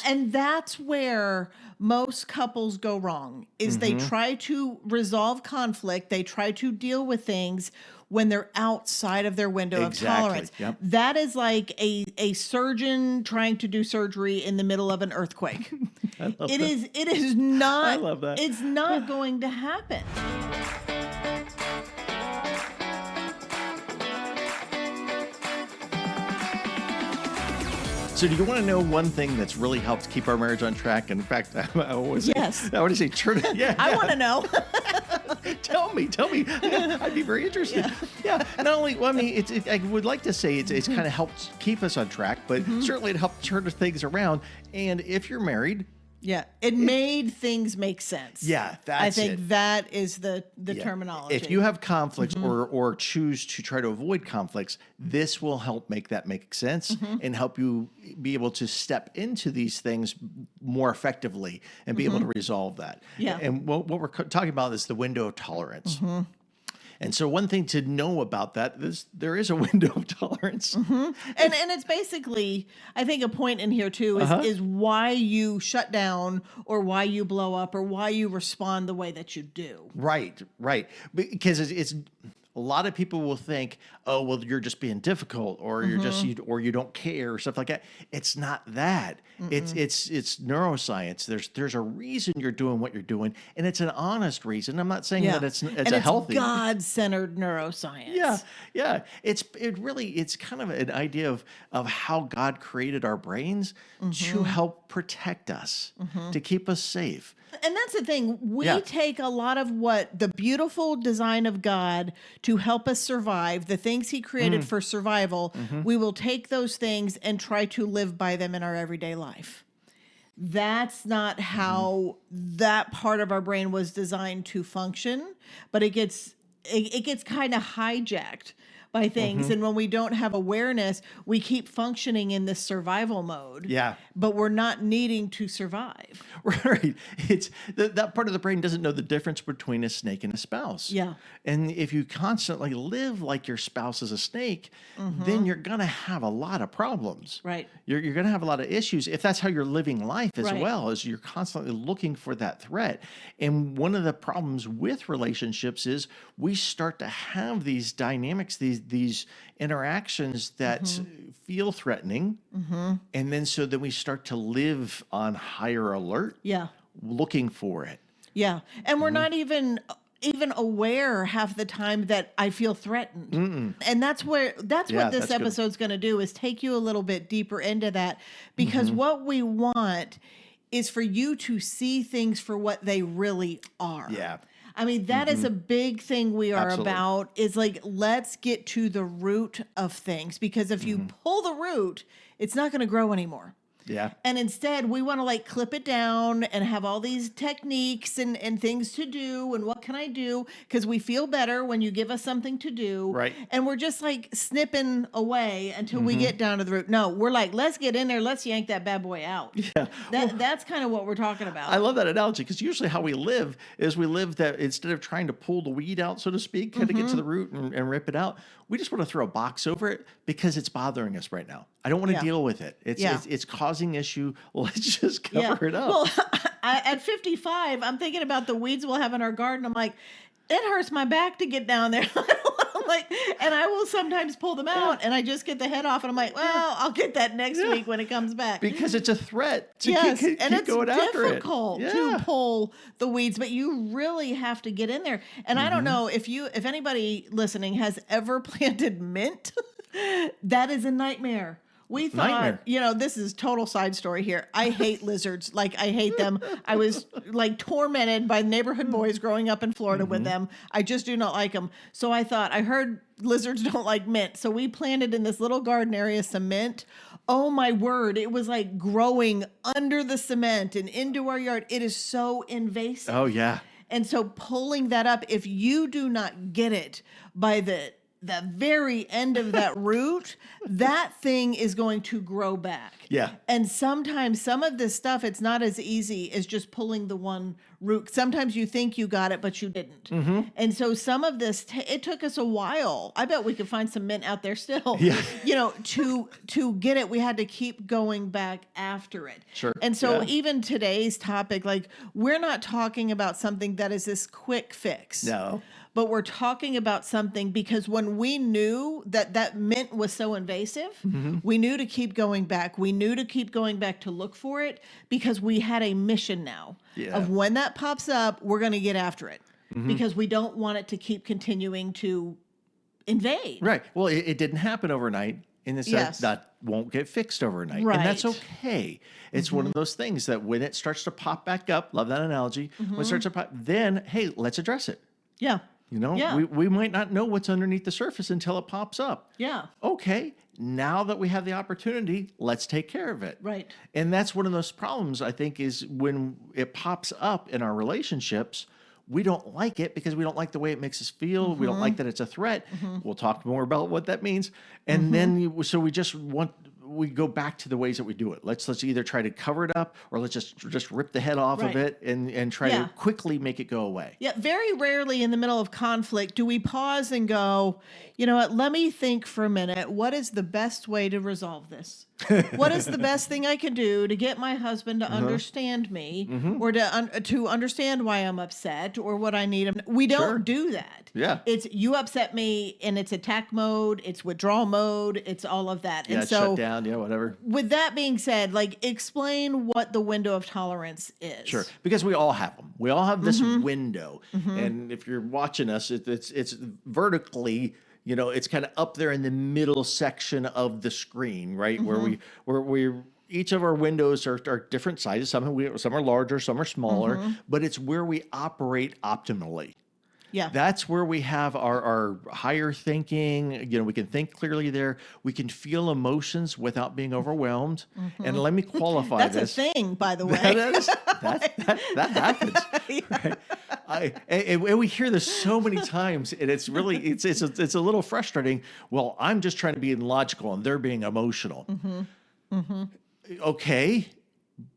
And that's where most couples go wrong is they try to resolve conflict. They try to deal with things when they're outside of their window of tolerance. Yep. That is like a surgeon trying to do surgery in the middle of an earthquake. It is not, I love that. It's not going to happen. So do you want to know one thing that's really helped keep our marriage on track? In fact, I always say, Yes. I want to say, I want to know. Tell me. I'd be very interested. Yeah. Not only, well, I mean, I would like to say it's kind of helped keep us on track, but certainly it helped turn things around. And if you're married, it made things make sense. Yeah, that's I think it. that is the terminology. If you have conflicts or choose to try to avoid conflicts, this will help make that make sense and help you be able to step into these things more effectively and be able to resolve that. Yeah. And what we're talking about is the window of tolerance. And so one thing to know about that is there is a window of tolerance. And it's basically, I think a point in here too is why you shut down or why you blow up or why you respond the way that you do. Right. Because it's a lot of people will think, oh, well, you're just being difficult or you're or you don't care or stuff like that. It's not that. It's neuroscience. There's a reason you're doing what you're doing, and it's an honest reason. I'm not saying that it's a healthy, God-centered neuroscience. Yeah. It's kind of an idea of how God created our brains to help protect us, to keep us safe. And that's the thing. We take a lot of what the beautiful design of God to help us survive, the things he created for survival, we will take those things and try to live by them in our everyday life. That's not how that part of our brain was designed to function, but it gets kind of hijacked by things. And when we don't have awareness, we keep functioning in this survival mode. Yeah. But we're not needing to survive. Right. It's that part of the brain doesn't know the difference between a snake and a spouse. Yeah. And if you constantly live like your spouse is a snake, then you're going to have a lot of problems. Right. You're going to have a lot of issues if that's how you're living life as Right. well, as you're constantly looking for that threat. And one of the problems with relationships is we start to have these dynamics, these interactions that feel threatening. And then so then we start to live on higher alert, looking for it. Yeah. And we're not even aware half the time that I feel threatened. And that's what this episode's going to do is take you a little bit deeper into that, because what we want is for you to see things for what they really are. Yeah. I mean, that is a big thing we are Absolutely. about, is like, let's get to the root of things, because if you pull the root, it's not going to grow anymore. Yeah. And instead, we want to like clip it down and have all these techniques and things to do. And what can I do? Because we feel better when you give us something to do. Right. And we're just like snipping away until we get down to the root. No, we're like, let's get in there. Let's yank that bad boy out. Yeah. That's kind of what we're talking about. I love that analogy, because usually how we live is we live that instead of trying to pull the weed out, so to speak, kind of get to the root and rip it out, we just want to throw a box over it because it's bothering us right now. I don't want to deal with it. It's causing issue. Let's just cover it up. Well, at 55, I'm thinking about the weeds we'll have in our garden. I'm like, it hurts my back to get down there. And I will sometimes pull them out, and I just get the head off, and I'm like, well, I'll get that next week when it comes back. Because it's a threat to keep and it's going after it. difficult to pull the weeds, but you really have to get in there. And I don't know if anybody listening has ever planted mint. That is a nightmare. We thought, this is total side story here. I hate lizards. Like, I hate them. I was like tormented by neighborhood boys growing up in Florida with them. I just do not like them. So I heard lizards don't like mint. So we planted in this little garden area some mint. Oh my word. It was like growing under the cement and into our yard. It is so invasive. Oh, yeah. And so pulling that up, if you do not get it by the the very end of that root, that thing is going to grow back. Yeah. And sometimes some of this stuff, it's not as easy as just pulling the one root. Sometimes you think you got it, but you didn't. And so some of this, it took us a while. I bet we could find some mint out there still. Yeah. To get it, we had to keep going back after it. Sure. And so Yeah. even today's topic, like we're not talking about something that is this quick fix. No. But we're talking about something because when we knew that mint was so invasive, we knew to keep going back. We knew to keep going back to look for it because we had a mission now of when that pops up, we're going to get after it because we don't want it to keep continuing to invade. Right. Well, it didn't happen overnight. And it's Yes. that won't get fixed overnight. Right. And that's okay. It's one of those things that when it starts to pop back up, love that analogy, when it starts to pop, then, hey, let's address it. Yeah. Yeah. We might not know what's underneath the surface until it pops up. Yeah. Okay, now that we have the opportunity, let's take care of it. Right. And that's one of those problems, I think, is when it pops up in our relationships, we don't like it because we don't like the way it makes us feel. We don't like that it's a threat. We'll talk more about what that means. And then, so we go back to the ways that we do it. Let's either try to cover it up or let's just rip the head off of Right. it and try Yeah. to quickly make it go away. Yeah, very rarely in the middle of conflict do we pause and go, you know what, let me think for a minute. What is the best way to resolve this? What is the best thing I can do to get my husband to understand me or to understand why I'm upset or what I need him? We don't Sure. do that. Yeah. It's you upset me and it's attack mode, it's withdrawal mode, it's all of that. Yeah, And so shut down, yeah, whatever. with that being said, like explain what the window of tolerance is. Sure, because we all have them. We all have this window, and if you're watching us, it's vertically. It's kind of up there in the middle section of the screen, right? Where we each of our windows are different sizes. Some are larger, some are smaller, but it's where we operate optimally. Yeah. That's where we have our higher thinking. We can think clearly there. We can feel emotions without being overwhelmed. And let me qualify That's this. a thing, by the way. That happens. Right? And we hear this so many times, and it's really it's a little frustrating. Well, I'm just trying to be logical, and they're being emotional. Okay,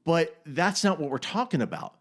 but that's not what we're talking about.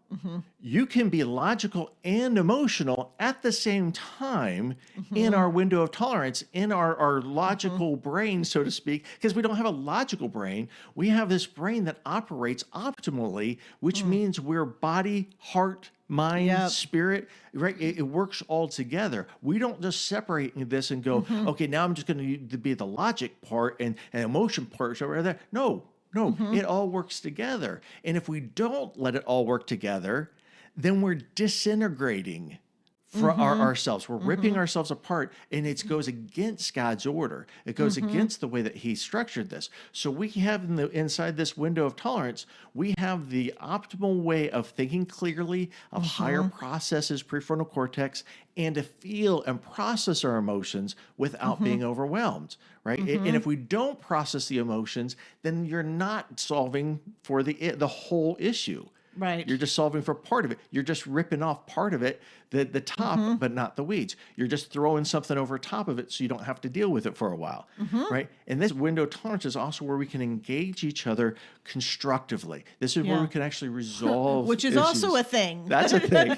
You can be logical and emotional at the same time in our window of tolerance, in our logical brain, so to speak, because we don't have a logical brain. We have this brain that operates optimally, which means we're body, heart, mind, Yep. spirit, right? It works all together. We don't just separate this and go, okay, now I'm just going to be the logic part and emotion part over there. No, it all works together. And if we don't let it all work together, then we're disintegrating for ourselves. We're ripping ourselves apart, and it goes against God's order. It goes against the way that He structured this. So we have inside this window of tolerance, we have the optimal way of thinking clearly, of higher processes, prefrontal cortex, and to feel and process our emotions without being overwhelmed, right? And if we don't process the emotions, then you're not solving for the whole issue. Right. You're just solving for part of it. You're just ripping off part of it, the top, but not the weeds. You're just throwing something over top of it so you don't have to deal with it for a while, right? And this window of tolerance is also where we can engage each other constructively. This is where Yeah. we can actually resolve Which is issues. also a thing. That's a thing.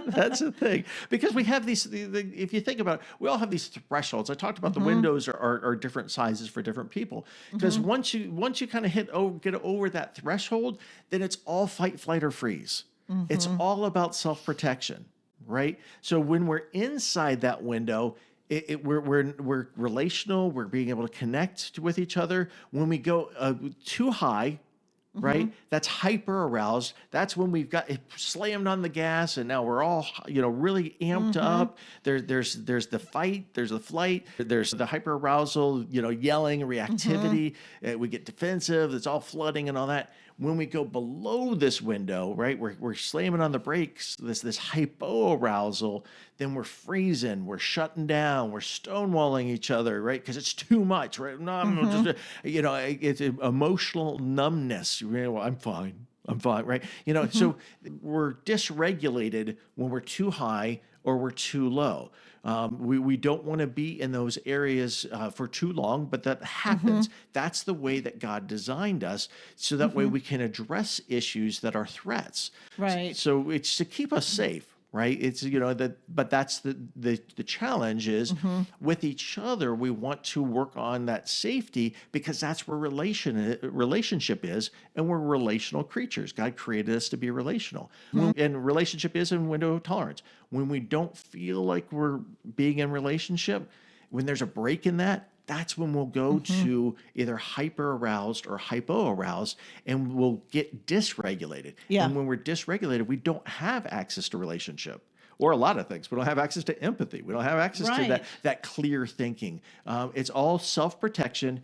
That's a thing. Because we have these, if you think about it, we all have these thresholds. I talked about the windows are different sizes for different people. Because once you kind of get over that threshold, then it's all fight, flight, or freeze. It's all about self-protection, right? So when we're inside that window, we're relational. We're being able to connect with each other. When we go too high, right? That's hyper aroused. That's when we've got it slammed on the gas, and now we're all really amped up. There's the fight, there's the flight, there's the hyper arousal, yelling, reactivity. We get defensive. It's all flooding and all that. When we go below this window, right, we're slamming on the brakes, this hypo arousal, then we're freezing, we're shutting down, we're stonewalling each other, right, because it's too much, right? No, I'm just, it's emotional numbness. I'm fine, right? So we're dysregulated when we're too high, or we're too low. We don't want to be in those areas for too long, but that happens. That's the way that God designed us, so that way we can address issues that are threats. Right. So it's to keep us safe, right? It's, but that's the challenge is with each other, we want to work on that safety, because that's where relationship is, and we're relational creatures. God created us to be relational. And relationship is in window of tolerance. When we don't feel like we're being in relationship, when there's a break in that, that's when we'll go to either hyper aroused or hypo aroused, and we'll get dysregulated. Yeah. And when we're dysregulated, we don't have access to relationship or a lot of things. We don't have access to empathy. We don't have access to that clear thinking. It's all self-protection.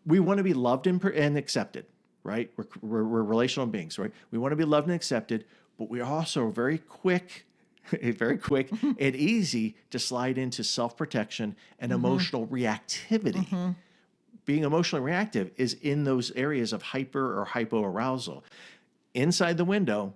We want to be loved and accepted, right? We're relational beings, right? We want to be loved and accepted, but we're also very quick and easy to slide into self-protection and emotional reactivity. Being emotionally reactive is in those areas of hyper or hypoarousal. Inside the window,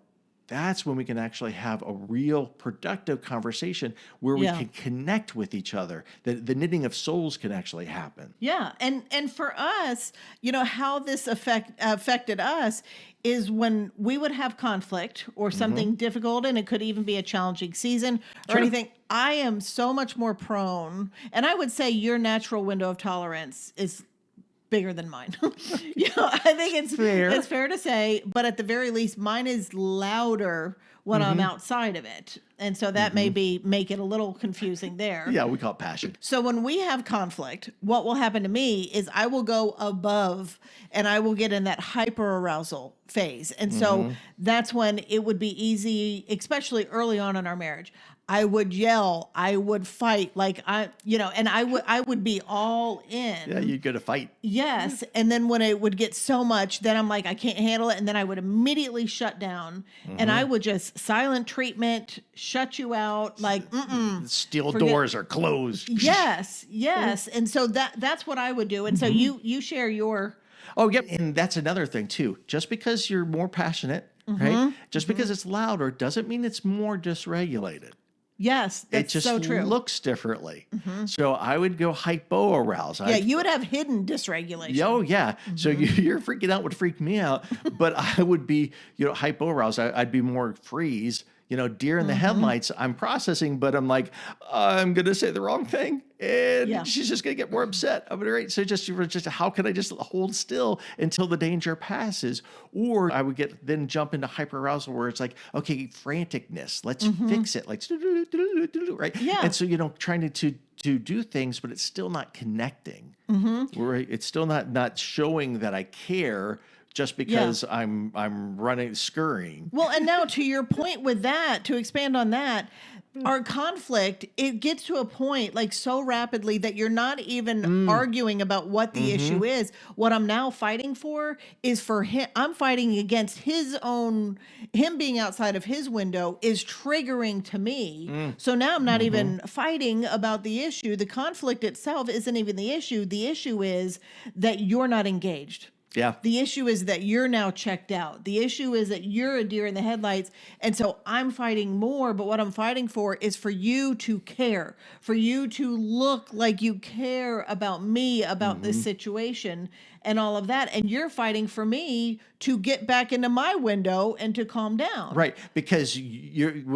that's when we can actually have a real productive conversation where we can connect with each other. The knitting of souls can actually happen. Yeah. And for us, how this affected us is when we would have conflict or something difficult, and it could even be a challenging season or anything. I am so much more prone, and I would say your natural window of tolerance is bigger than mine. I think it's fair to say, but at the very least, mine is louder when I'm outside of it. And so that may make it a little confusing there. Yeah, we call it passion. So when we have conflict, what will happen to me is I will go above and I will get in that hyper arousal phase. And so that's when it would be easy, especially early on in our marriage. I would yell, I would fight, and I would be all in. Yeah, you'd go to fight. Yes. And then when it would get so much, then I'm like, I can't handle it. And then I would immediately shut down, and I would just silent treatment, shut you out, Steel doors are closed. Yes. And so that's what I would do. And so you share your. Oh, yep. And that's another thing too. Just because you're more passionate, right? Just because it's louder doesn't mean it's more dysregulated. Yes, that's so true. It just looks differently. So I would go hypo-aroused. Yeah, you would have hidden dysregulation. Oh, yeah. So you're freaking out would freak me out. But I would be, hypo-aroused. I'd be more freeze. Deer in the headlights, I'm processing, but I'm like, I'm going to say the wrong thing. And she's just going to get more upset. I'm right. So just how can I just hold still until the danger passes? Or I would then jump into hyperarousal where it's like, okay, franticness. Let's fix it. Like, right? Yeah. And so, trying to do things, but it's still not connecting. Right? It's still not showing that I care. Just because I'm scurrying. Well, and now to your point with that, to expand on that, our conflict, it gets to a point so rapidly that you're not even arguing about what the issue is. What I'm now fighting for is for him. I'm fighting against him being outside of his window is triggering to me. So now I'm not even fighting about the issue. The conflict itself isn't even the issue. The issue is that you're not engaged. Yeah. The issue is that you're now checked out. The issue is that you're a deer in the headlights. And so I'm fighting more, but what I'm fighting for is for you to care, for you to look like you care about me, about this situation and all of that. And you're fighting for me to get back into my window and to calm down. Right. Because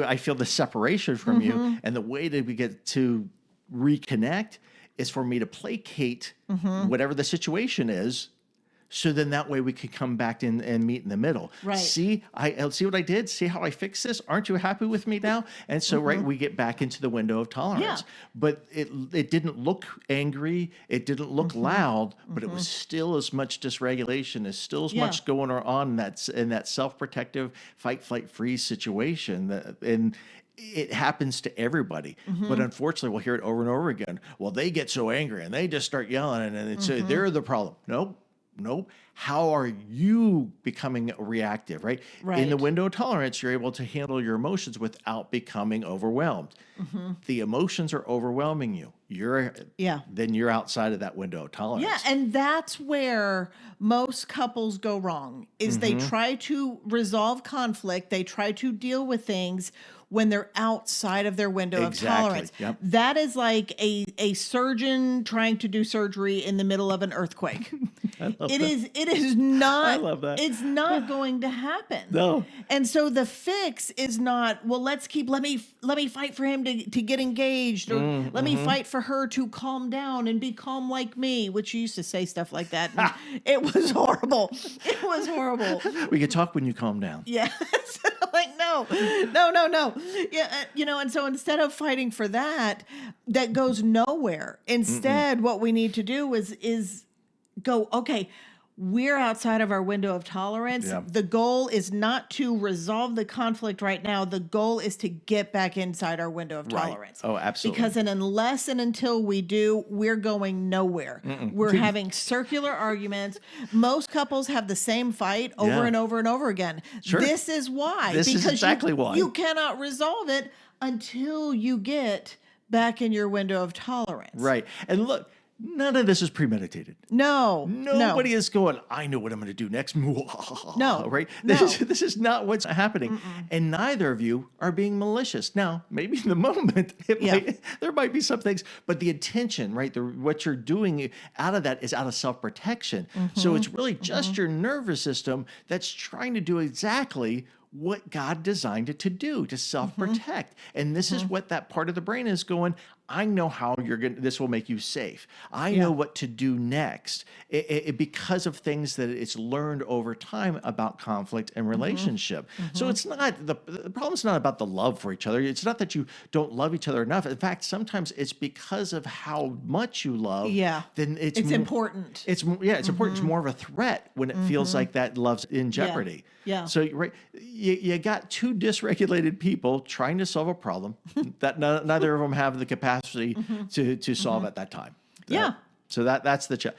I feel the separation from you, and the way that we get to reconnect is for me to placate whatever the situation is. So then that way we could come back in and meet in the middle. Right. See what I did? See how I fixed this? Aren't you happy with me now? And so, we get back into the window of tolerance. Yeah. But it didn't look angry. It didn't look loud, but it was still as much dysregulation. There's still as much going on in that self-protective fight, flight, freeze situation. And it happens to everybody, but unfortunately we'll hear it over and over again. Well, they get so angry and they just start yelling and they're the problem. Nope. How are you becoming reactive, right? In the window of tolerance, you're able to handle your emotions without becoming overwhelmed. The emotions are overwhelming you. Then you're outside of that window of tolerance. Yeah, and that's where most couples go wrong, is they try to resolve conflict, they try to deal with things when they're outside of their window of Exactly. tolerance. Yep. That is like a surgeon trying to do surgery in the middle of an earthquake. It is not, I love that. it's not going to happen. No. And so the fix is not, well, let me fight for him to get engaged, or let me fight for her to calm down and be calm like me, which you used to say stuff like that. And it was horrible. It was horrible. We could talk when you calm down. Yeah. Like, no. Yeah. And so instead of fighting for that goes nowhere. Instead, what we need to do is go, okay, we're outside of our window of tolerance. Yeah. The goal is not to resolve the conflict right now. The goal is to get back inside our window of Right. tolerance. Oh, absolutely. Because unless and until we do, we're going nowhere. We're having circular arguments. Most couples have the same fight over Yeah. and over and over again. Sure. This is why. This is exactly why. You cannot resolve it until you get back in your window of tolerance. Right. And look, none of this is premeditated. No. Nobody is going, I know what I'm going to do next. No. Right? No. This is not what's happening. And neither of you are being malicious. Now, maybe in the moment, there might be some things, but the intention, right? What you're doing out of that is out of self-protection. So it's really just your nervous system that's trying to do exactly what God designed it to do, to self-protect. And this is what that part of the brain is going, I know how this will make you safe. I know what to do next because of things that it's learned over time about conflict and relationship. So it's not, the problem's not about the love for each other. It's not that you don't love each other enough. In fact, sometimes it's because of how much you love. Then it's important. It's important. It's more of a threat when it feels like that love's in jeopardy. So right, you got two dysregulated people trying to solve a problem that neither of them have the capacity to solve at that time. So that's the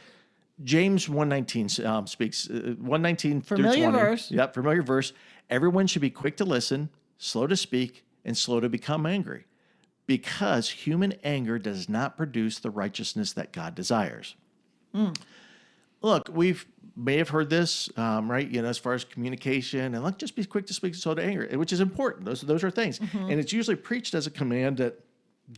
James 1:19 speaks 1:19 through 20. Familiar verse. Yep, familiar verse. Everyone should be quick to listen, slow to speak, and slow to become angry, because human anger does not produce the righteousness that God desires. Look, may have heard this, right? As far as communication, and just be quick to speak, slow to anger, which is important. Those are things, and it's usually preached as a command that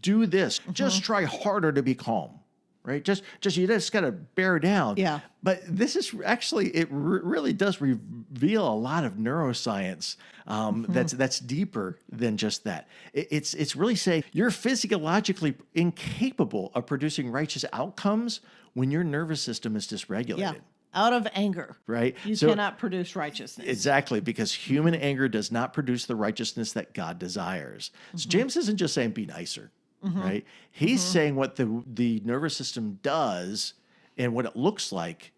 do this. Just try harder to be calm, right? You just got to bear down. But this is actually, it really does reveal a lot of neuroscience that's deeper than just that. It's really saying you're physiologically incapable of producing righteous outcomes when your nervous system is dysregulated. Out of anger. Right? You cannot produce righteousness. Exactly, because human anger does not produce the righteousness that God desires. So James isn't just saying be nicer, right? He's saying what the nervous system does and what it looks like.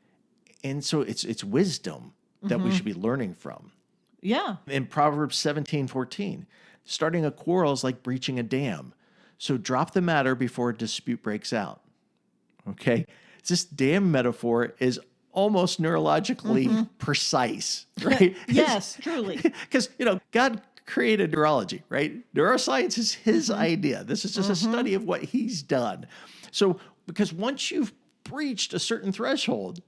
And so it's wisdom that we should be learning from. In Proverbs 17:14, starting a quarrel is like breaching a dam. So drop the matter before a dispute breaks out. Okay? This dam metaphor is almost neurologically precise, right? Yes, truly. Because, God created neurology, right? Neuroscience is his idea. This is just a study of what he's done. So, because once you've breached a certain threshold,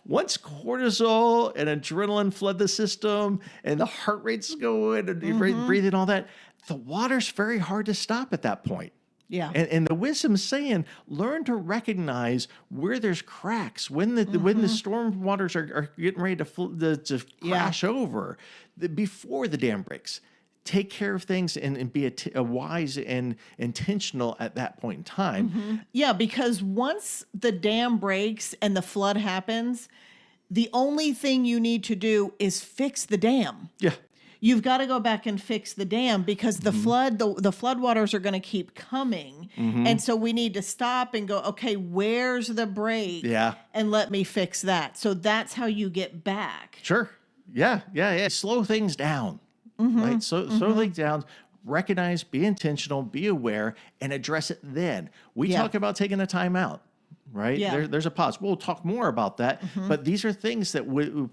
once cortisol and adrenaline flood the system and the heart rate's going and breathing all that, the water's very hard to stop at that point. And the wisdom's saying, learn to recognize where there's cracks, when the storm waters are getting ready to crash over, before the dam breaks. Take care of things and be a wise and intentional at that point in time. Because once the dam breaks and the flood happens, the only thing you need to do is fix the dam. You've got to go back and fix the dam, because the floodwaters are going to keep coming. And so we need to stop and go, okay, where's the break? And let me fix that. So that's how you get back. Sure. Yeah. Slow things down. Right? Slow things down. Recognize, be intentional, be aware, and address it then. We talk about taking a time out. Right? There's a pause. We'll talk more about that. But these are things that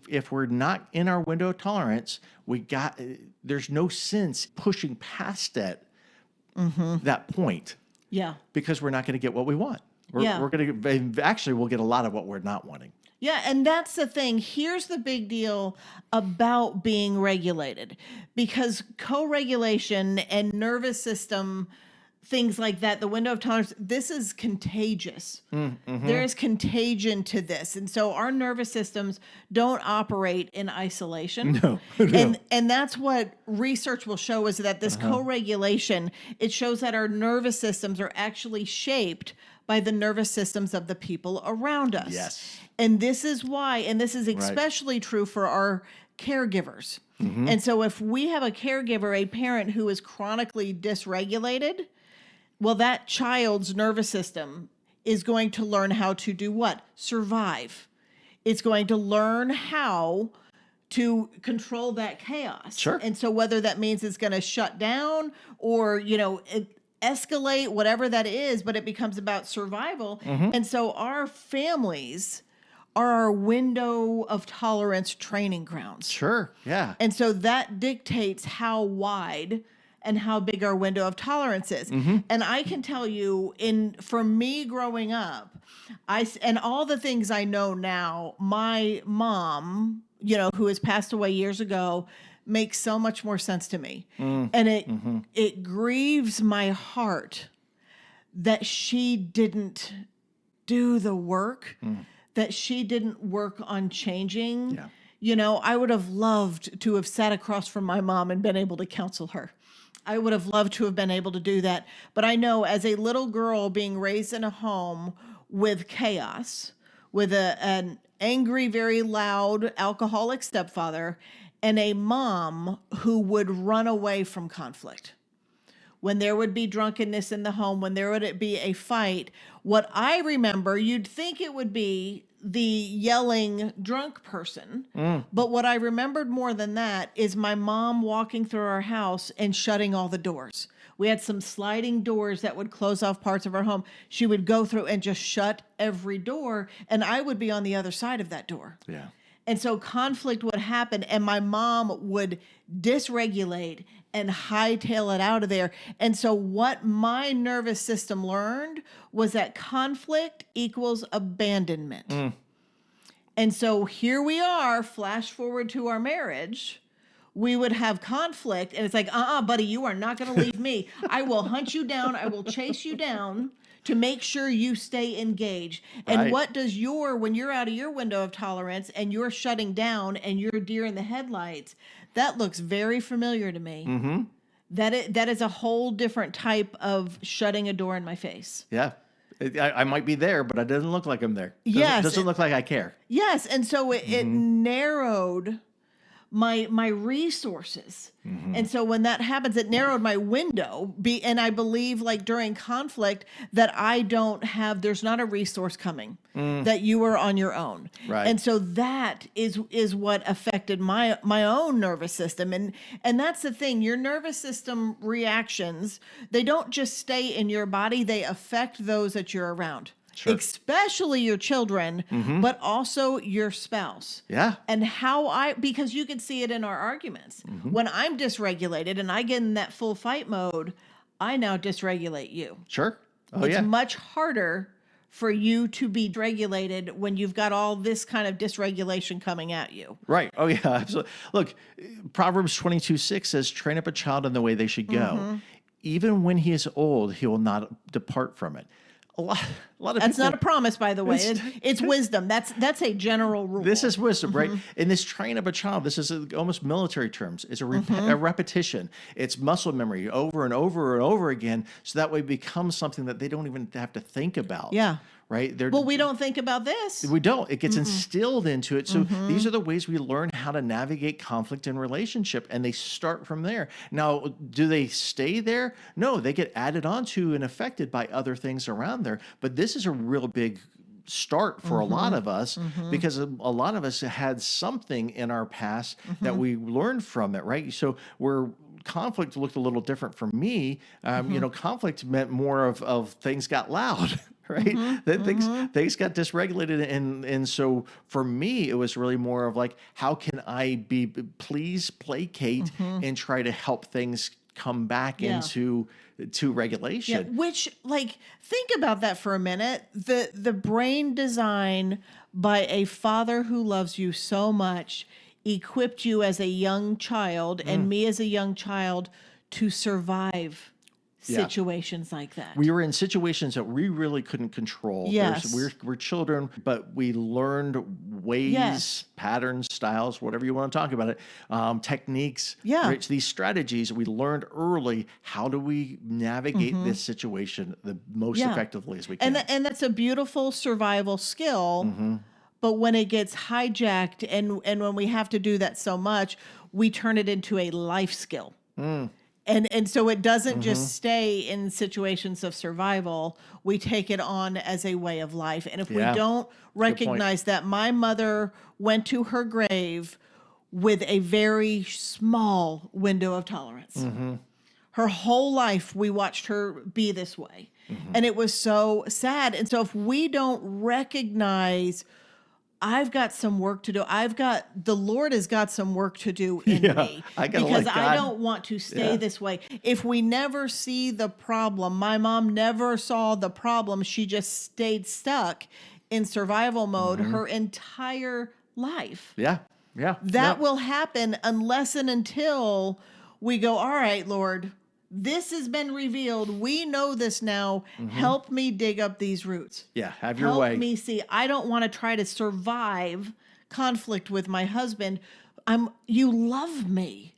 if we're not in our window of tolerance, there's no sense pushing past that point. Because we're not going to get what we want. We're going to, actually, we'll get a lot of what we're not wanting. Yeah, and that's the thing. Here's the big deal about being regulated, because co-regulation and nervous system things like that, the window of tolerance, this is contagious. There is contagion to this. And so our nervous systems don't operate in isolation. No, no. And that's what research will show, is that this co-regulation, it shows that our nervous systems are actually shaped by the nervous systems of the people around us. Yes. And this is why, and this is especially true for our caregivers. And so if we have a caregiver, a parent who is chronically dysregulated, well, that child's nervous system is going to learn how to do what? Survive. It's going to learn how to control that chaos. Sure. And so whether that means it's going to shut down or, escalate, whatever that is, but it becomes about survival. And so our families are our window of tolerance training grounds. Sure. Yeah. And so that dictates how wide and how big our window of tolerance is. And I can tell you, for me growing up, and all the things I know now, my mom, who has passed away years ago, makes so much more sense to me. And it grieves my heart that she didn't do the work, that she didn't work on changing. Yeah. I would have loved to have sat across from my mom and been able to counsel her. I would have loved to have been able to do that. But I know, as a little girl being raised in a home with chaos, with an angry, very loud alcoholic stepfather, and a mom who would run away from conflict. When there would be drunkenness in the home, when there would be a fight, what I remember, you'd think it would be the yelling drunk person. But what I remembered more than that is my mom walking through our house and shutting all the doors. We had some sliding doors that would close off parts of our home. She would go through and just shut every door, and I would be on the other side of that door. Yeah. And so conflict would happen, and my mom would dysregulate and hightail it out of there. And so what my nervous system learned was that conflict equals abandonment. And so here we are, flash forward to our marriage. We would have conflict, and it's like, buddy, you are not going to leave me. I will hunt you down. I will chase you down to make sure you stay engaged. And Right. what does when you're out of your window of tolerance and you're shutting down and you're deer in the headlights, that looks very familiar to me. That is a whole different type of shutting a door in my face. Yeah. I might be there, but it doesn't look like I'm there. Yes. Doesn't look like I care. Yes, and so it narrowed my resources. And so when that happens, it narrowed my window. And I believe, like during conflict, that there's not a resource coming, that you are on your own. Right. And so that is what affected my own nervous system. And that's the thing, your nervous system reactions, they don't just stay in your body, they affect those that you're around. Sure. Especially your children, but also your spouse. Yeah. And because you can see it in our arguments. When I'm dysregulated and I get in that full fight mode, I now dysregulate you. Sure. Oh, It's yeah. much harder for you to be regulated when you've got all this kind of dysregulation coming at you. Right. Oh, yeah. Absolutely. Look, Proverbs 22:6 says, train up a child in the way they should go. Even when he is old, he will not depart from it. A lot of That's people, not a promise, by the way. It's wisdom. That's a general rule. This is wisdom, right? And this train up a child, this is almost military terms. It's a repetition. It's muscle memory over and over and over again. So that way it becomes something that they don't even have to think about. Yeah. Right? Well, we don't think about this. We don't. It gets instilled into it. So these are the ways we learn how to navigate conflict in relationship, and they start from there. Now, do they stay there? No, they get added onto and affected by other things around there. But this is a real big start for a lot of us, because a lot of us had something in our past that we learned from it, right? So conflict looked a little different for me. Conflict meant more of things got loud. Right? That things got dysregulated. And so for me, it was really more of like, how can I please placate and try to help things come back Yeah. into Yeah, regulation. which like think about that for a minute. The brain design by a father who loves you so much equipped you as a young child and me as a young child to survive Yeah. situations like that. We were in situations that we really couldn't control. Yes. We're children, but we learned ways, Yes. patterns, styles, whatever you want to talk about it, techniques, Yeah. right? These strategies we learned early. How do we navigate this situation the most Yeah. effectively as we can? And that's a beautiful survival skill. But when it gets hijacked and when we have to do that so much, we turn it into a life skill. And so it doesn't just stay in situations of survival. We take it on as a way of life. And if we Yeah. don't recognize that my mother went to her grave with a very small window of tolerance. Her whole life, we watched her be this way. And it was so sad. And so if we don't recognize I've got some work to do. The Lord has got some work to do in Yeah, me I gotta because let I God- don't want to stay Yeah. this way. If we never see the problem, my mom never saw the problem. She just stayed stuck in survival mode her entire life. Yeah. Yeah. That yeah. will happen unless and until we go, all right, Lord, this has been revealed. We know this now. Help me dig up these roots. Yeah. Have your Help way. me see. I don't want to try to survive conflict with my husband. You love me.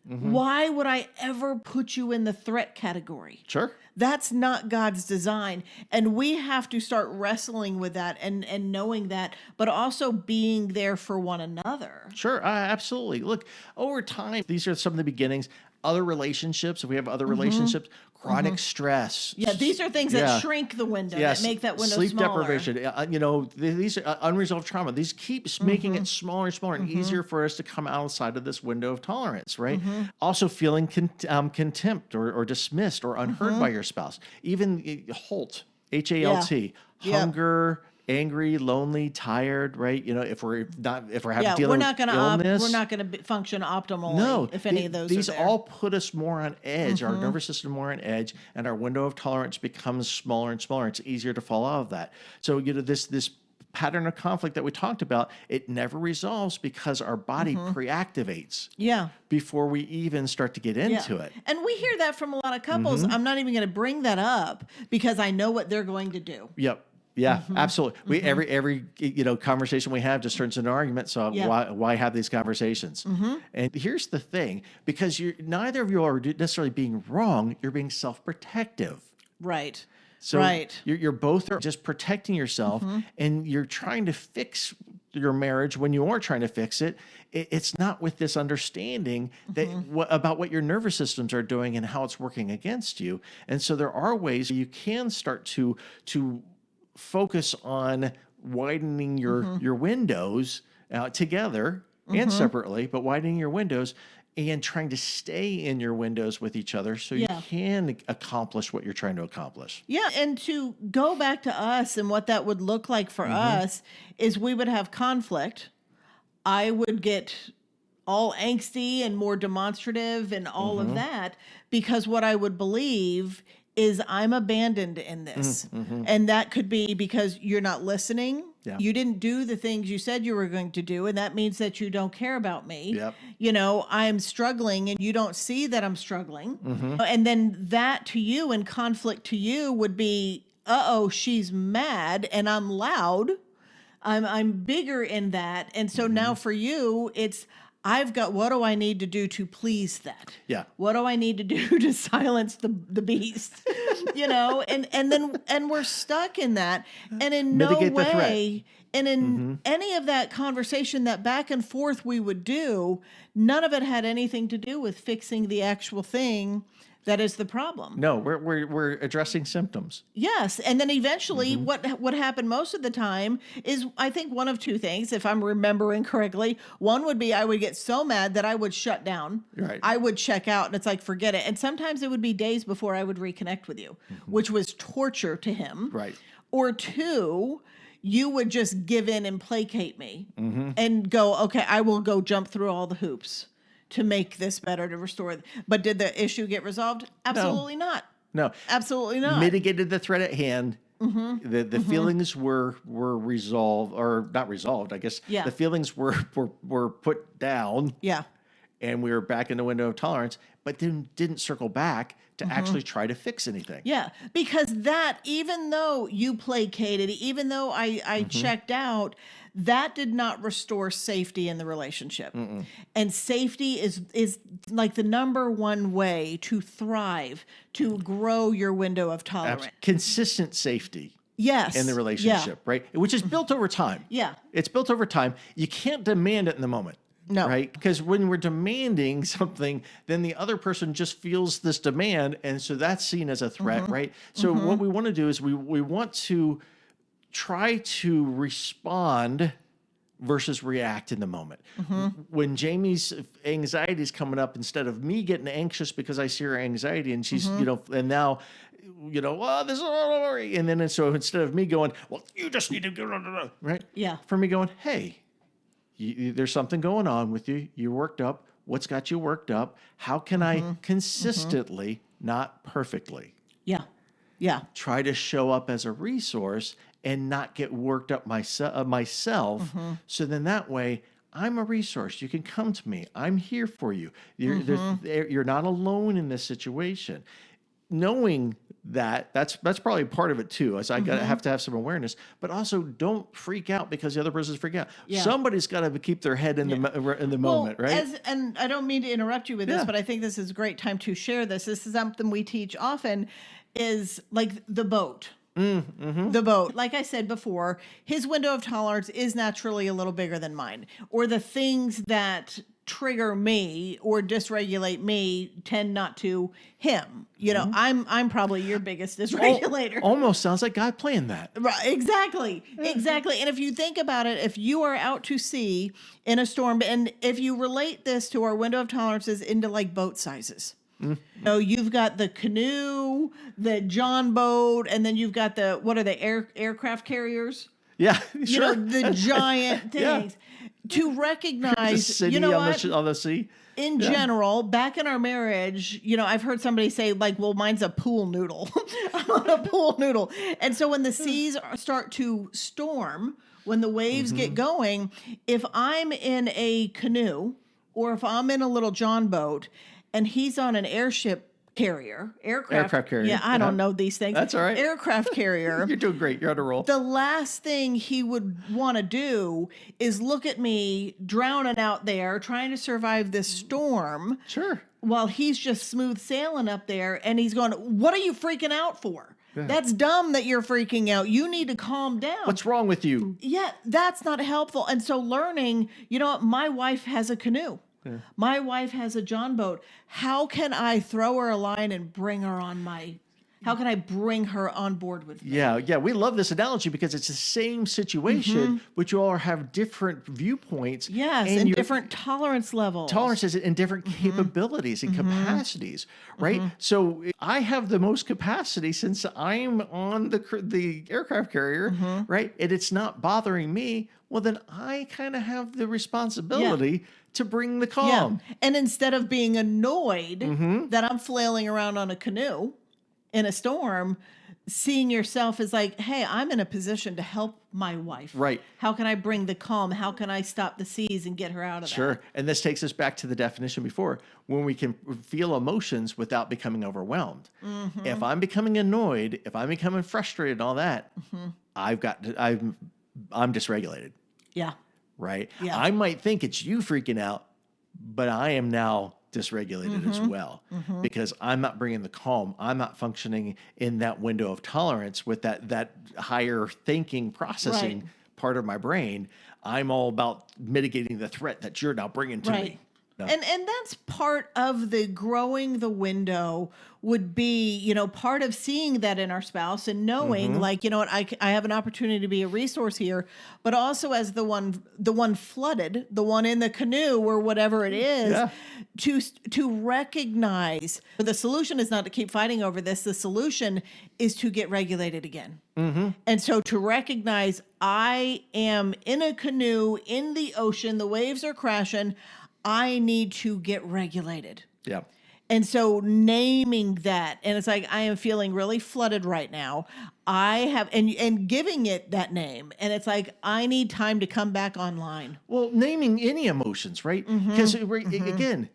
Why would I ever put you in the threat category? Sure. That's not God's design. And we have to start wrestling with that and knowing that, but also being there for one another. Sure, absolutely. Look, over time, these are some of the beginnings. Other relationships, if we have other relationships, chronic stress. Yeah, these are things that shrink the window, that make that window sleep smaller. deprivation. These are unresolved trauma. These keeps making it smaller and smaller and easier for us to come outside of this window of tolerance, right? Also feeling contempt or dismissed or unheard by your spouse. Even HALT, HALT, Yeah. hunger, angry, lonely, tired, right? If we're having dealing we're not with going illness, we're not going to function optimally no, if any of those these are there. all put us more on edge, our nervous system more on edge, and our window of tolerance becomes smaller and smaller. It's easier to fall out of that. So this pattern of conflict that we talked about, it never resolves because our body pre-activates Yeah. before we even start to get into it. And we hear that from a lot of couples. I'm not even going to bring that up because I know what they're going to do. Yep. Yeah, absolutely. We every conversation we have just turns into an argument. So why have these conversations? And here's the thing: because neither of you are necessarily being wrong, you're being self-protective. Right. So Right. you're both are just protecting yourself, and you're trying to fix your marriage when you are trying to fix it. It's not with this understanding that about what your nervous systems are doing and how it's working against you. And so there are ways you can start to focus on widening your windows together and separately, but widening your windows and trying to stay in your windows with each other so you can accomplish what you're trying to accomplish. Yeah. And to go back to us and what that would look like for us is we would have conflict. I would get all angsty and more demonstrative and all of that because what I would believe is I'm abandoned in this. And that could be because you're not listening. Yeah. You didn't do the things you said you were going to do. And that means that you don't care about me. Yep. I'm struggling and you don't see that I'm struggling. And then that to you and conflict to you would be, she's mad and I'm loud. I'm bigger in that. And so now for you, it's, what do I need to do to please that? Yeah. What do I need to do to silence the beast? And we're stuck in that. And in Mitigate no the threat. way, and in any of that conversation, that back and forth we would do, none of it had anything to do with fixing the actual thing that is the problem. No, we're addressing symptoms. Yes. And then eventually what happened most of the time is, I think, one of two things, if I'm remembering correctly. One would be I would get so mad that I would shut down. Right. I would check out and it's like, forget it. And sometimes it would be days before I would reconnect with you, which was torture to him. Right. Or two, you would just give in and placate me and go, okay, I will go jump through all the hoops to make this better, to restore. But did the issue get resolved? Absolutely not. No. Absolutely not. Mitigated the threat at hand. The feelings were resolved, or not resolved, I guess. Yeah. The feelings were put down. Yeah. And we were back in the window of tolerance, but then didn't circle back to actually try to fix anything. Yeah, because that, even though you placated, even though I checked out, that did not restore safety in the relationship. And safety is like the number one way to thrive, to grow your window of tolerance. Consistent safety. Yes. In the relationship, right? Which is built over time. Yeah. It's built over time. You can't demand it in the moment. No. Right? Because when we're demanding something, then the other person just feels this demand. And so that's seen as a threat, right? So what we want to do is we want to try to respond versus react in the moment. When Jamie's anxiety is coming up, instead of me getting anxious because I see her anxiety and she's, and now, well, this is, and then so instead of me going, well, you just need to go, right? Yeah. For me going, hey, there's something going on with you. You're worked up. What's got you worked up? How can I consistently, not perfectly, try to show up as a resource and not get worked up myself? So then that way, I'm a resource. You can come to me. I'm here for you. You're not alone in this situation. Knowing that's probably part of it too. As I have to have some awareness, but also don't freak out because the other person's freaking out. Yeah. Somebody's got to keep their head in the moment, right? And I don't mean to interrupt you with this, but I think this is a great time to share this. This is something we teach often, is like the boat. The boat. Like I said before, his window of tolerance is naturally a little bigger than mine, or the things that trigger me or dysregulate me tend not to him. I'm probably your biggest dysregulator. Almost sounds like God planned that. Right, exactly. And if you think about it, if you are out to sea in a storm, and if you relate this to our window of tolerances into like boat sizes. You've got the canoe, the John boat, and then you've got what are the aircraft carriers? Yeah, sure. The giant things. To recognize, city on the sea. In general, back in our marriage, I've heard somebody say, like, well, mine's a pool noodle. I'm on a pool noodle. And so when the seas start to storm, when the waves get going, if I'm in a canoe or if I'm in a little John boat and he's on an aircraft carrier. Yeah, I don't know these things. That's all right. Aircraft carrier. You're doing great. You're on a roll. The last thing he would want to do is look at me drowning out there trying to survive this storm. Sure. While he's just smooth sailing up there, and he's going, what are you freaking out for? Yeah. That's dumb that you're freaking out. You need to calm down. What's wrong with you? Yeah, that's not helpful. And so learning, my wife has a canoe. Yeah. My wife has a John boat. How can I throw her a line and bring her how can I bring her on board with me? Yeah. We love this analogy because it's the same situation, but you all have different viewpoints. Yes, and different tolerance levels. Tolerances and different capabilities and capacities, right? So I have the most capacity since I'm on the aircraft carrier, right? And it's not bothering me. Well, then I kind of have the responsibility to bring the calm. Yeah. And instead of being annoyed that I'm flailing around on a canoe in a storm, seeing yourself as like, hey, I'm in a position to help my wife. Right. How can I bring the calm? How can I stop the seas and get her out of that? Sure. And this takes us back to the definition before, when we can feel emotions without becoming overwhelmed. If I'm becoming annoyed, if I'm becoming frustrated and all that, I'm dysregulated. Yeah. Right? Yeah. I might think it's you freaking out, but I am now dysregulated as well because I'm not bringing the calm. I'm not functioning in that window of tolerance with that higher thinking processing part of my brain. I'm all about mitigating the threat that you're now bringing to me. No. And that's part of the growing the window would be, part of seeing that in our spouse and knowing like, what, I have an opportunity to be a resource here, but also as the one flooded, the one in the canoe or whatever it is, to recognize the solution is not to keep fighting over this. The solution is to get regulated again. And so to recognize I am in a canoe in the ocean, the waves are crashing. I need to get regulated. Yeah. And so naming that, and it's like, I am feeling really flooded right now. I have, and giving it that name. And it's like, I need time to come back online. Well, naming any emotions, right? Because again,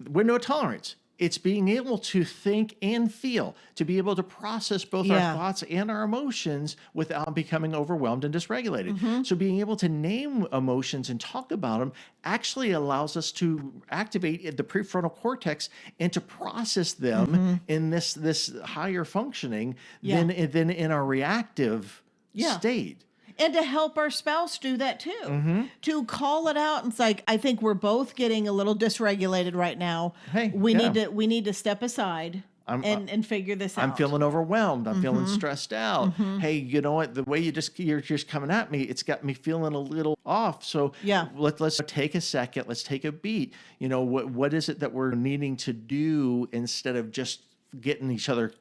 window of tolerance. It's being able to think and feel, to be able to process both our thoughts and our emotions without becoming overwhelmed and dysregulated. So being able to name emotions and talk about them actually allows us to activate the prefrontal cortex and to process them in this higher functioning than in our reactive state. And to help our spouse do that too, to call it out. And it's like, I think we're both getting a little dysregulated right now. Hey, we need to step aside and figure this out. I'm feeling overwhelmed. I'm feeling stressed out. Hey, you know what? The way you're just coming at me, it's got me feeling a little off. So let's take a second. Let's take a beat. You know, what is it that we're needing to do instead of just getting each other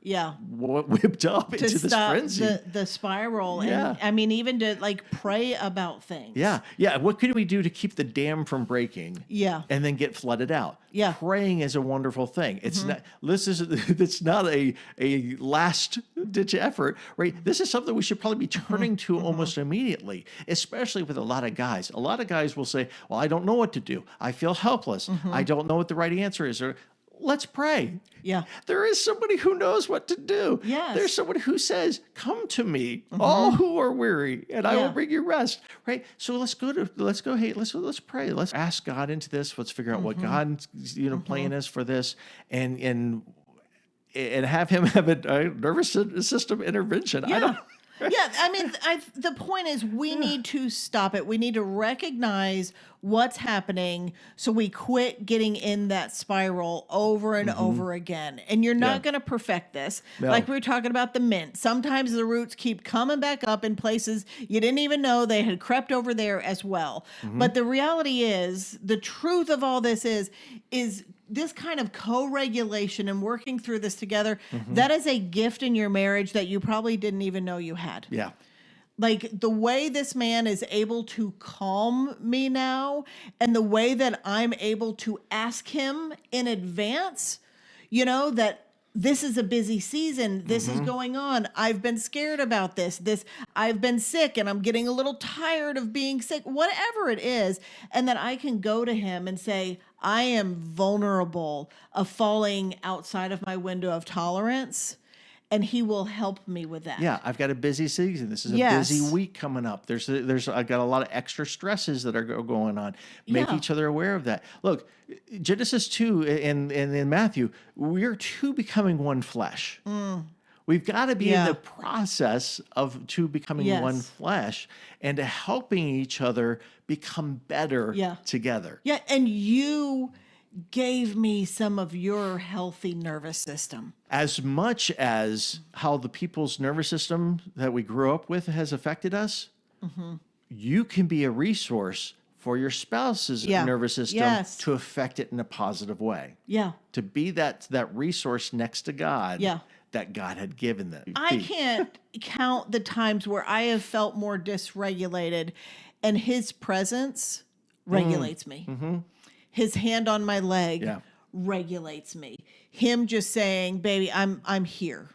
whipped up into this frenzy. The spiral. And I mean, even to like pray about things. Yeah. What could we do to keep the dam from breaking? And then get flooded out. Praying is a wonderful thing. It's not, it's not a last ditch effort, right? This is something we should probably be turning to almost immediately, especially with a lot of guys. A lot of guys will say, well, I don't know what to do. I feel helpless. I don't know what the right answer is. Or let's pray. There is somebody who knows what to do. There's somebody who says, come to me, all who are weary, and I will bring you rest. Right? So let's pray. Let's ask God into this. Let's figure out what God's plan is for this, and have him have a nervous system intervention. I don't. I mean, the point is we need to stop it. We need to recognize what's happening so we quit getting in that spiral over and over again. And you're not going to perfect this. No. Like we were talking about the mint. Sometimes the roots keep coming back up in places you didn't even know they had crept over there as well. But the reality is, the truth of all this is this kind of co-regulation and working through this together, that is a gift in your marriage that you probably didn't even know you had. Like the way this man is able to calm me now, and the way that I'm able to ask him in advance, that this is a busy season. This is going on. I've been scared about this. I've been sick and I'm getting a little tired of being sick, whatever it is. And that I can go to him and say, I am vulnerable of falling outside of my window of tolerance. And he will help me with that. Yeah, I've got a busy season. This is a busy week coming up. I've got a lot of extra stresses that are going on. Make each other aware of that. Look, Genesis 2 and in Matthew, we're two becoming one flesh. We've got to be in the process of two becoming one flesh and helping each other become better together. Yeah, and you gave me some of your healthy nervous system. As much as how the people's nervous system that we grew up with has affected us, you can be a resource for your spouse's nervous system to affect it in a positive way. To be that resource next to God that God had given them. I can't count the times where I have felt more dysregulated, and his presence regulates me. His hand on my leg regulates me. Him just saying, baby, I'm here.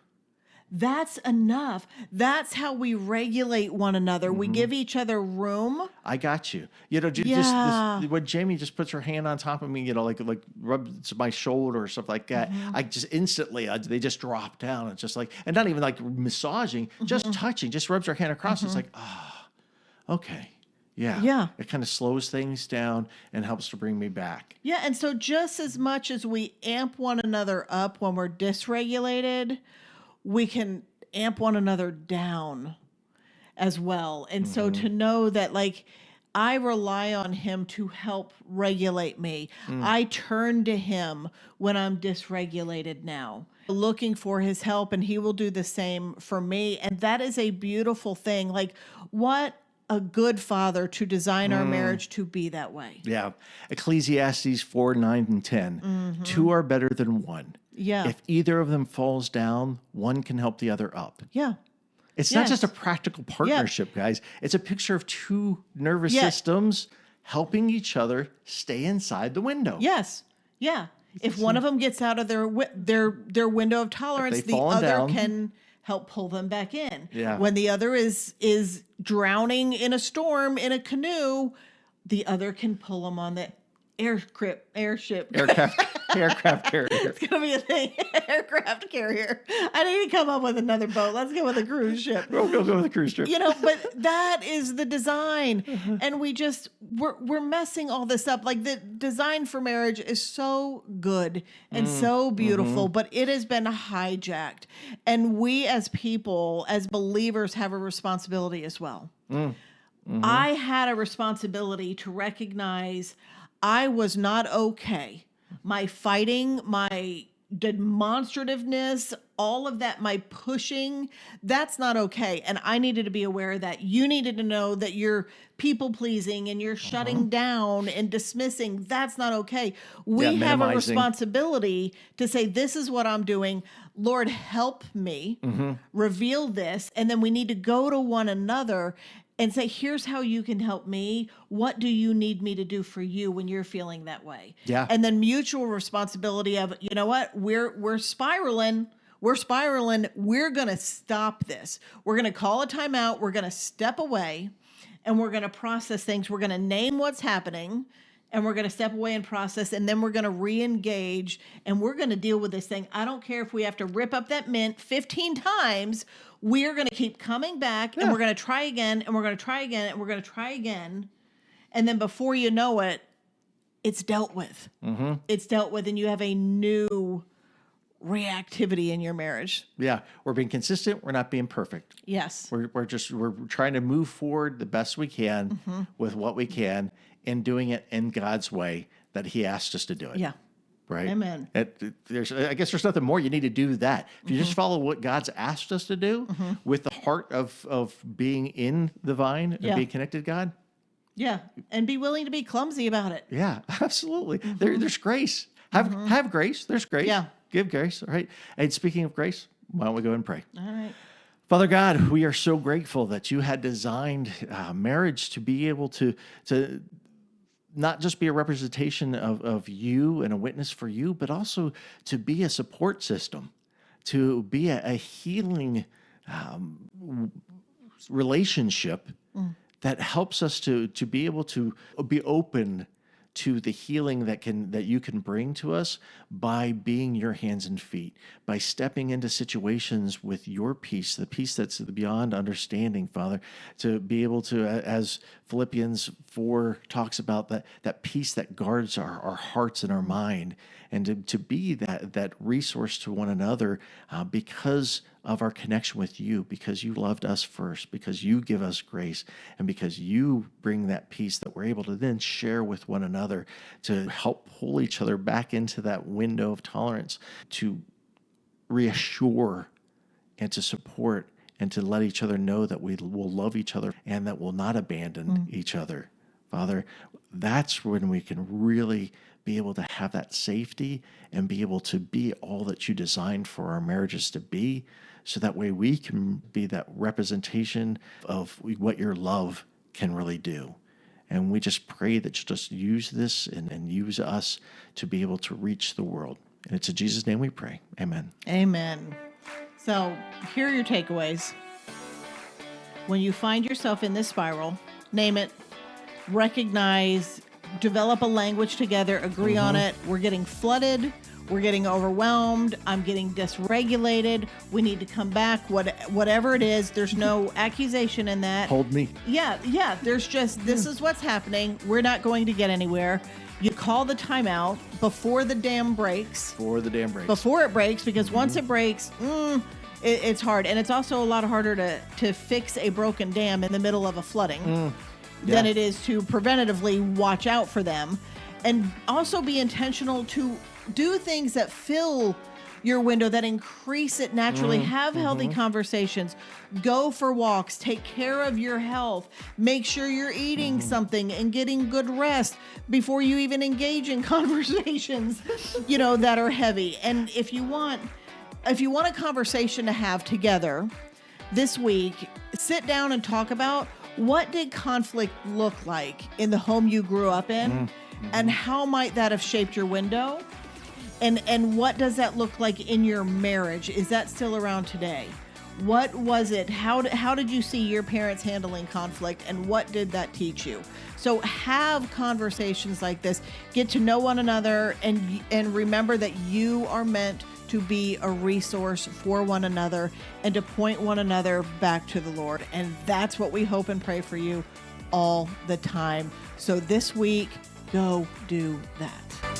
That's enough. That's how we regulate one another. We give each other room. I got you. When Jamie just puts her hand on top of me, like rubs my shoulder or stuff like that, I just instantly, they just drop down. It's just like, and not even like massaging, just touching, just rubs her hand across. It's like, okay. Yeah. It kind of slows things down and helps to bring me back. Yeah. And so just as much as we amp one another up when we're dysregulated, we can amp one another down as well. And so to know that, like, I rely on him to help regulate me. I turn to him when I'm dysregulated now, looking for his help, and he will do the same for me. And that is a beautiful thing. Like, what a good father to design our marriage to be that way. Yeah. Ecclesiastes 4, 9, and 10. Two are better than one. Yeah. If either of them falls down, one can help the other up. Yeah. It's not just a practical partnership, guys. It's a picture of two nervous systems helping each other stay inside the window. Yes. Yeah. If one of them gets out of their window of tolerance, the fallen other down. can help pull them back in. Yeah. When the other is drowning in a storm in a canoe, the other can pull them on the airship. Aircraft carrier. It's gonna be a thing. Aircraft carrier. I need to come up with another boat. Let's go with a cruise ship. We'll go with a cruise ship. But that is the design. And we're messing all this up. Like, the design for marriage is so good and so beautiful, but it has been hijacked. And we as people, as believers, have a responsibility as well. I had a responsibility to recognize I was not okay. My fighting, my demonstrativeness, all of that, my pushing, that's not okay. And I needed to be aware of that. You needed to know that you're people pleasing and you're shutting down and dismissing. That's not okay. We have a minimizing. responsibility to say, this is what I'm doing. Lord, help me reveal this. And then we need to go to one another and say, here's how you can help me. What do you need me to do for you when you're feeling that way? Yeah. And then mutual responsibility of, you know what, we're spiraling. We're spiraling. We're going to stop this. We're going to call a timeout. We're going to step away and we're going to process things. We're going to name what's happening and we're going to step away and process. And then we're going to re-engage and we're going to deal with this thing. I don't care if we have to rip up that mint 15 times. We're going to keep coming back and we're going to try again and we're going to try again and we're going to try again. And then before you know it, it's dealt with. It's dealt with and you have a new reactivity in your marriage. Yeah. We're being consistent. We're not being perfect. Yes. We're trying to move forward the best we can with what we can and doing it in God's way that he asked us to do it. Yeah. Right. Amen. I guess there's nothing more you need to do that. If you just follow what God's asked us to do with the heart of being in the vine and being connected to God. Yeah. And be willing to be clumsy about it. Yeah, absolutely. There's grace. Have grace. There's grace. Yeah. Give grace. All right. And speaking of grace, why don't we go and pray? All right. Father God, we are so grateful that you had designed marriage to be able to not just be a representation of you and a witness for you, but also to be a support system, to be a healing relationship that helps us to be able to be open to the healing that you can bring to us by being your hands and feet, by stepping into situations with your peace, the peace that's beyond understanding, Father, to be able to, as Philippians 4 talks about, that peace that guards our hearts and our mind, and to be that resource to one another because of our connection with you, because you loved us first, because you give us grace, and because you bring that peace that we're able to then share with one another to help pull each other back into that window of tolerance, to reassure and to support and to let each other know that we will love each other and that we'll not abandon each other. Father, that's when we can really be able to have that safety and be able to be all that you designed for our marriages to be, so that way we can be that representation of what your love can really do. And we just pray that you just use this and use us to be able to reach the world. And it's in Jesus' name we pray. Amen. Amen. So here are your takeaways. When you find yourself in this spiral, name it, recognize, develop a language together, agree on it. We're getting flooded. We're getting overwhelmed. I'm getting dysregulated. We need to come back. Whatever it is, there's no accusation in that. Hold me. Yeah. There's just, this is what's happening. We're not going to get anywhere. You call the timeout before the dam breaks. Before Before it breaks, because once it breaks, it's hard. And it's also a lot harder to fix a broken dam in the middle of a flooding than it is to preventatively watch out for them. And also be intentional to do things that fill your window, that increase it naturally. Have healthy conversations. Go for walks. Take care of your health. Make sure you're eating something and getting good rest before you even engage in conversations, that are heavy. And if you want a conversation to have together this week, sit down and talk about What did conflict look like in the home you grew up in? And how might that have shaped your window? And what does that look like in your marriage? Is that still around today? What was it? How did you see your parents handling conflict, and what did that teach you? So have conversations like this. Get to know one another, and remember that you are meant to be a resource for one another and to point one another back to the Lord. And that's what we hope and pray for you all the time. So this week, go do that.